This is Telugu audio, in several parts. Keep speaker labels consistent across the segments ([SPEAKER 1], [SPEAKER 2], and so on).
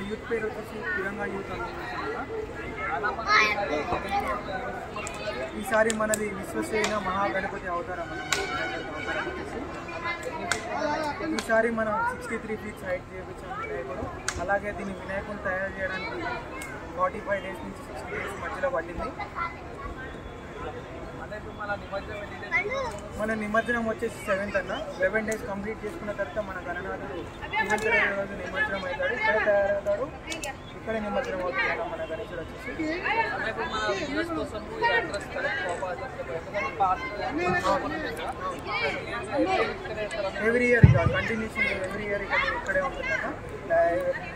[SPEAKER 1] యూత్ పేరు వచ్చేసి తిరంగా యూత్ ఈసారి మనది విశ్వసేన మహాగణపతి అవతారం. ఈసారి మనం 63 ఫీట్స్ హైట్ చేయించాము వినాయకుడు. అలాగే దీన్ని వినాయకుడు తయారు చేయడానికి 45 డేస్ నుంచి 60 డేస్ మధ్యలో పట్టింది. మన నిమజ్జనం వచ్చేసి 7th అన్న. 11 డేస్ కంప్లీట్ చేసుకున్న తర్వాత మన గణనాథుడు రోజు నిమజ్జనం అవుతాడు. ఇక్కడ తయారవుతాడు, ఇక్కడే నిమజ్జనం అవుతుంది మన గణేశుడు వచ్చేసి. ఎవ్రీ ఇయర్ ఇక కంటిన్యూషన్ ఎవ్రీ ఇయర్ ఇక్కడే ఉంటుందన్న.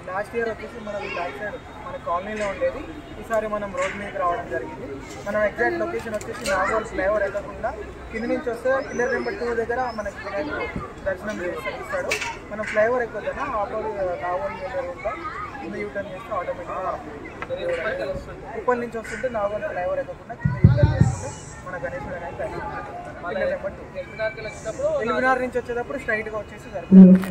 [SPEAKER 1] లాస్ట్ ఇయర్ వచ్చేసి మనం బ్యాక్ సైడ్ మన కాలనీలో ఉండేది. ఈసారి మనం రోడ్ మీదకి రావడం జరిగింది. మనం ఎగ్జాక్ట్ లొకేషన్ వచ్చేసి నాగోల్ ఫ్లైఓవర్ వెళ్ళకుండా కింద నుంచి వస్తే పిల్లర్ నెంబర్ 2 దగ్గర మనకి వినాయకుడు దర్శనం ఇస్తాడు. మనం ఫ్లైఓవర్ ఎక్కువద్దన్నా ఆటో నాగోల్ వెళ్ళకుండా కింద యూటర్న్ చేస్తే ఆటోమేటిక్గా ఉప్పల్ నుంచి వస్తుంటే నాగోల్ ఫ్లైఓవర్ ఎక్కకుండా కింద యూటర్న్ చేసుకుంటే మన గణేశుడు అనేది పిల్లర్ నెంబర్ 2. ఎలిమినార్ నుంచి వచ్చేటప్పుడు స్ట్రైట్గా వచ్చేసి సరిపోతుంది.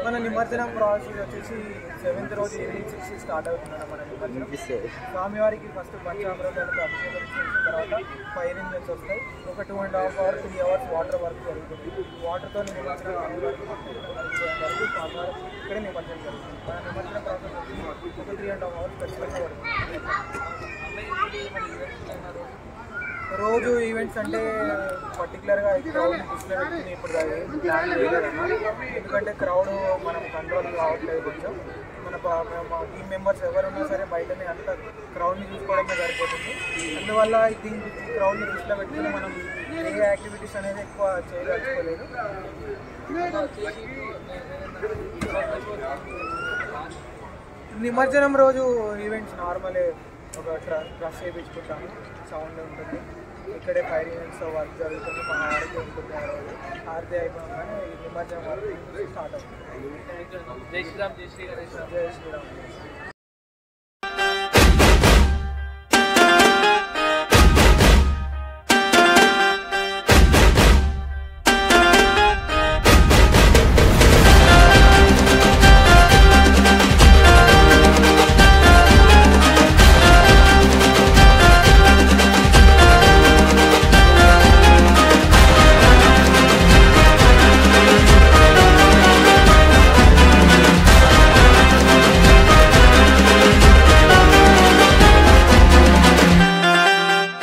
[SPEAKER 1] మన నిమజ్జనం ప్రాసెస్ వచ్చేసి 7th రోజు ఈవినింగ్ 6 స్టార్ట్ అవుతుంది మన నిమజ్జనం. స్వామివారికి ఫస్ట్ పంచామృతాలతో అభిషేకం చేసిన తర్వాత ఫైర్ ఇంజన్స్ వస్తాయి. ఒక 2.5 hours 3 hours వాటర్ వర్క్ జరుగుతుంది. వాటర్తో నిమజ్జనం స్వామివారికి ఇక్కడే నిమజ్జనం జరుగుతుంది. మన నిమజ్జనం ప్రాసెస్ వచ్చి ఒక 3.5 hours ఖచ్చితంగా పడుతుంది. రోజు ఈవెంట్స్ అంటే పర్టికులర్గా క్రౌడ్ దృష్టిలో పెట్టుకుని ఇప్పుడు ప్లాన్ చేయలేదన్నా. ఎందుకంటే క్రౌడ్ మనం కంట్రోల్ కావట్లేదు. కొంచెం మా టీమ్ మెంబర్స్ ఎవరున్నా సరే బయటనే అంత క్రౌడ్ని చూసుకోవడమే సరిపోతుంది. అందువల్ల ఈ క్రౌడ్ని దృష్టిలో పెట్టుకుని మనం ఏ యాక్టివిటీస్ అనేది ఎక్కువ చేయదలుచుకోలేదు. నిమజ్జనం రోజు ఈవెంట్స్ నార్మలే ఒక ట్రస్ చేయించుకుంటాము. సౌండ్ ఉంటుంది, ఇక్కడే ఫైర్ ఈవెంట్స్తో వర్క్ జరుగుతుంది. మా ఆర్తి ఉంటుంది. ఆ రోజు ఆర్తి అయిపోగానే ఈ నిమజ్జనం వరకు స్టార్ట్ అవుతుంది. జై శ్రీరామ్.